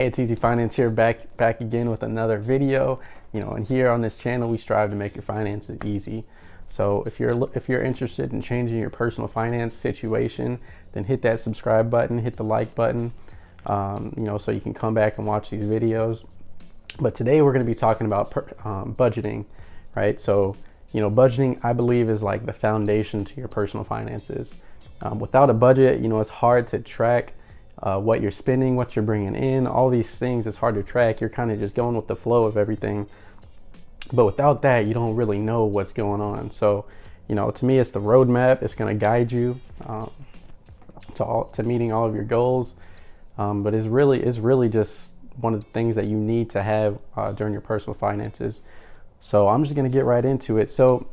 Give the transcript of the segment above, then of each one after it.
Hey, it's Easy Finance here, back again with another video. And here on this channel, we strive to make your finances easy. So if you're interested in changing your personal finance situation, then hit that subscribe button, hit the like button, so you can come back and watch these videos. But today we're going to be talking about budgeting, right? So, budgeting, I believe, is like the foundation to your personal finances. Without a budget, it's hard to track what you're spending, what you're bringing in, all these things. It's hard to track. You're kind of just going with the flow of everything. But without that, you don't really know what's going on. So, to me, it's the roadmap. It's going to guide you to meeting all of your goals. But it's really just one of the things that you need to have during your personal finances. So I'm just going to get right into it. So,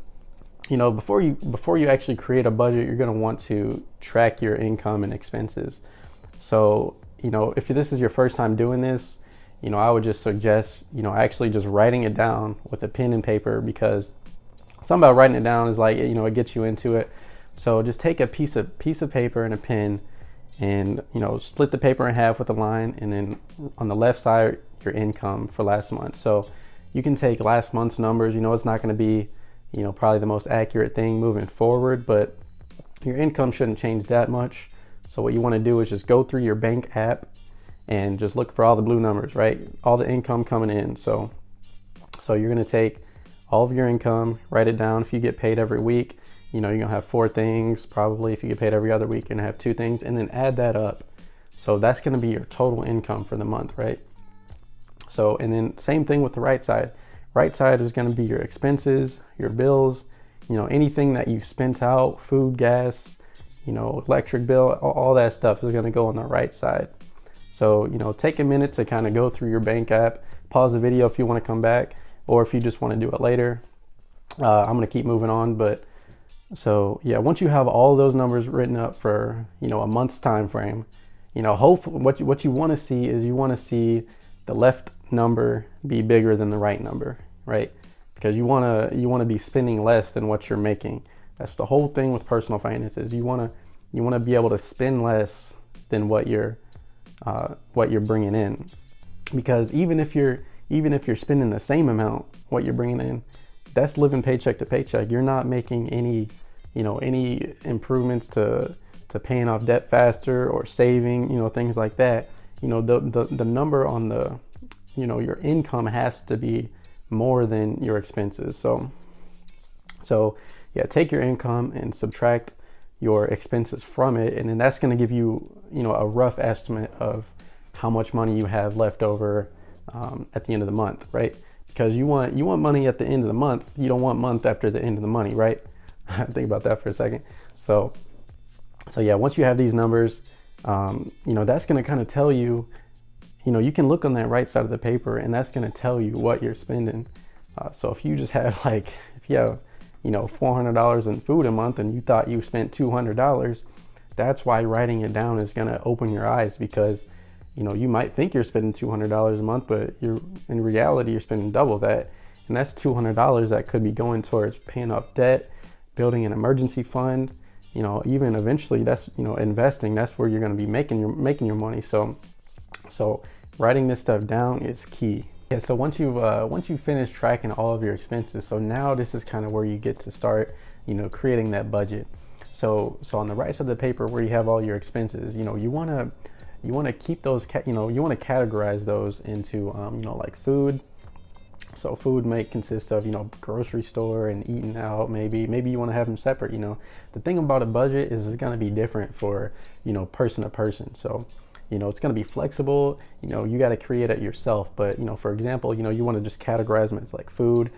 before you actually create a budget, you're going to want to track your income and expenses. So, if this is your first time doing this, I would just suggest, actually just writing it down with a pen and paper, because something about writing it down is like, it gets you into it. So just take a piece of paper and a pen and, split the paper in half with a line, and then on the left side, your income for last month. So you can take last month's numbers. It's not going to be, probably the most accurate thing moving forward, but your income shouldn't change that much. So what you want to do is just go through your bank app and just look for all the blue numbers, right? All the income coming in. So you're going to take all of your income, write it down. If you get paid every week, you're going to have 4 things. Probably if you get paid every other week, you're going to have 2 things, and then add that up. So that's going to be your total income for the month, right? So, and then same thing with the right side. Right side is going to be your expenses, your bills, anything that you've spent out, food, gas, electric bill, all that stuff is going to go on the right side. So, take a minute to kind of go through your bank app, pause the video if you want to come back, or if you just want to do it later. I'm going to keep moving on. But so yeah, once you have all those numbers written up for, a month's time frame, hopefully what you want to see is you want to see the left number be bigger than the right number, right? Because you want to be spending less than what you're making. That's the whole thing with personal finances. You want to be able to spend less than what you're bringing in, because even if you're spending the same amount what you're bringing in, that's living paycheck to paycheck. You're not making any improvements to paying off debt faster or saving, things like that. The number on the your income has to be more than your expenses. So yeah, take your income and subtract your expenses from it, and then that's going to give you, a rough estimate of how much money you have left over at the end of the month, right? Because you want money at the end of the month. You don't want month after the end of the money, right? Think about that for a second. So yeah, once you have these numbers, that's going to kind of tell you, you can look on that right side of the paper, and that's going to tell you what you're spending. So if you just have if you have $400 in food a month and you thought you spent $200, that's why writing it down is going to open your eyes, because you might think you're spending $200 a month, but in reality you're spending double that, and that's $200 that could be going towards paying off debt, building an emergency fund, even eventually that's investing. That's where you're going to be making your money. So writing this stuff down is key. Yeah, so once you finish tracking all of your expenses, so now this is kind of where you get to start, creating that budget. So on the right side of the paper where you have all your expenses, you want to keep those, you want to categorize those into, like food. So food may consist of, grocery store and eating out. Maybe you want to have them separate. The thing about a budget is it's going to be different for, person to person. So it's going to be flexible. You got to create it yourself. But, for example, you want to just categorize them as like food,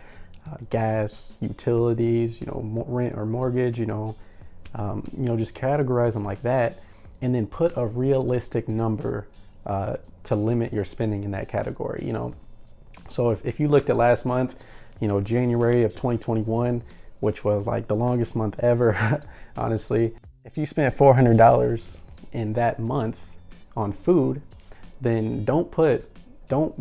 gas, utilities, rent or mortgage, just categorize them like that. And then put a realistic number to limit your spending in that category, So if you looked at last month, January of 2021, which was like the longest month ever, honestly, if you spent $400 in that month on food, then don't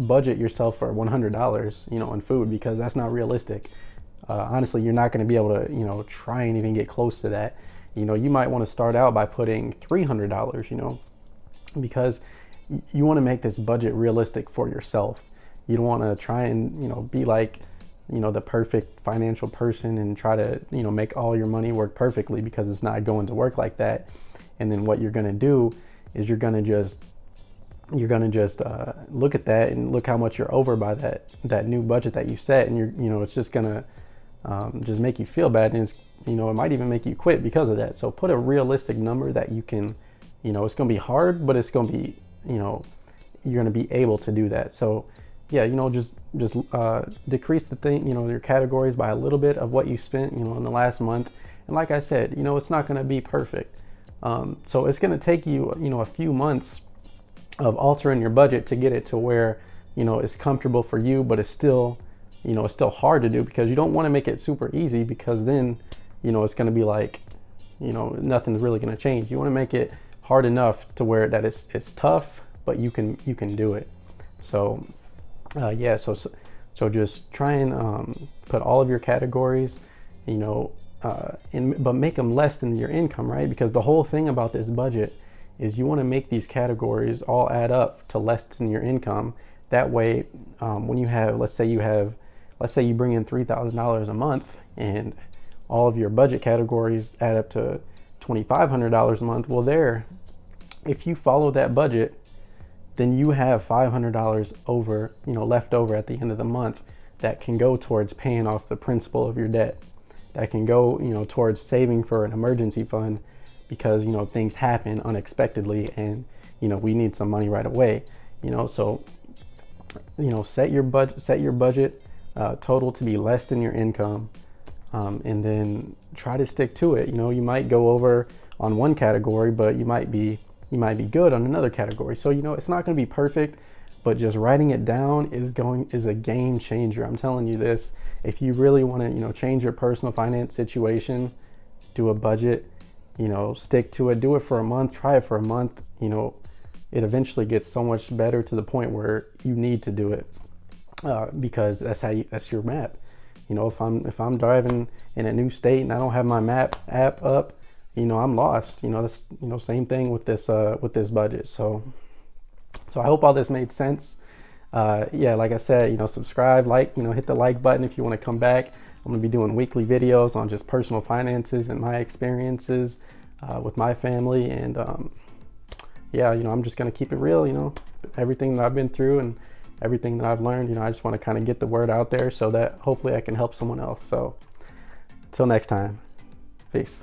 budget yourself for $100, on food, because that's not realistic. Honestly, you're not going to be able to, try and even get close to that. You might want to start out by putting $300, because you want to make this budget realistic for yourself. You don't want to try and, be like, the perfect financial person and try to, make all your money work perfectly, because it's not going to work like that. And then what you're going to do is you're going to just look at that and look how much you're over by that new budget that you set, and it's just going to just make you feel bad, and it might even make you quit because of that. So put a realistic number that you can, it's going to be hard, but it's going to be, you're going to be able to do that. So yeah, just decrease the thing, your categories by a little bit of what you spent, in the last month. And like I said, it's not going to be perfect. So it's going to take you, a few months of altering your budget to get it to where, it's comfortable for you, but it's still hard to do, because you don't want to make it super easy, because then, it's going to be like, nothing's really going to change. You want to make it hard enough to where that it's tough, but you can do it. So so just try and put all of your categories, but make them less than your income, right? Because the whole thing about this budget is you want to make these categories all add up to less than your income. That way, when you have, let's say you bring in $3,000 a month, and all of your budget categories add up to $2,500 a month. Well, if you follow that budget, then you have $500 over, left over at the end of the month that can go towards paying off the principal of your debt. That can go, towards saving for an emergency fund, because, things happen unexpectedly, and, we need some money right away, so, set your budget total to be less than your income, and then try to stick to it. You might go over on one category, but you might be good on another category. So, it's not going to be perfect, but just writing it down is a game changer. I'm telling you this. If you really want to, change your personal finance situation, do a budget, stick to it, do it for a month, try it for a month, it eventually gets so much better to the point where you need to do it, because that's your map. If I'm driving in a new state and I don't have my map app up, I'm lost. That's, same thing with this budget. So I hope all this made sense. Like I said, subscribe, hit the like button if you want to come back. I'm going to be doing weekly videos on just personal finances and my experiences with my family. And I'm just going to keep it real, everything that I've been through and everything that I've learned. I just want to kind of get the word out there so that hopefully I can help someone else. So till next time, peace.